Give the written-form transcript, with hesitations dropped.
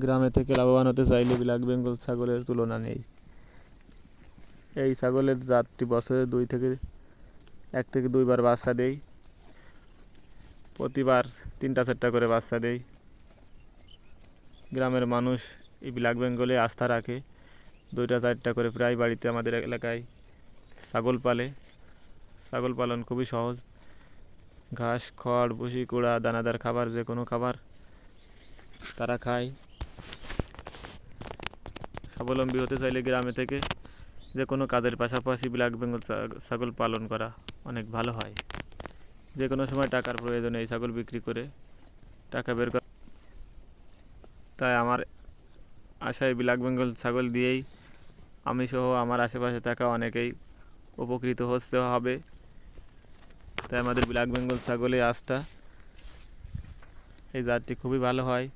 গ্রামে থেকে লাভবান হতে চাইলে ব্ল্যাক বেঙ্গল ছাগলের তুলনা নেই। এই ছাগলের জাতটি বছরে 1 থেকে 2 বার বাচ্চা দেয়। প্রতিবার 3টা 4টা করে বাচ্চা দেয়। গ্রামের মানুষ এই ব্ল্যাক বেঙ্গলে আস্থা রাখে। 2টা 4টা করে প্রায় বাড়িতে আমাদের এলাকায় ছাগল পালে। ছাগল পালন খুবই সহজ। ঘাস, খড়, ভুসি, কুড়া, দানাদার খাবার, যে কোনো খাবার তারা খায়। স্বাবলম্বী হতে চাইলে গ্রামে থেকে যে কোনো কাজের পাশাপাশি ব্ল্যাক বেঙ্গল ছাগল পালন করা অনেক ভালো হয়। যে কোনো সময় টাকার প্রয়োজনে এই ছাগল বিক্রি করে টাকা বের করা। তাই আমার আশায় ব্ল্যাক বেঙ্গল ছাগল দিয়েই আমি সহ আমার আশেপাশে থাকা অনেকেই উপকৃত হবে। তাই আমাদের ব্ল্যাক বেঙ্গল ছাগলে আস্থা। এই জাতটি খুবই ভালো হয়।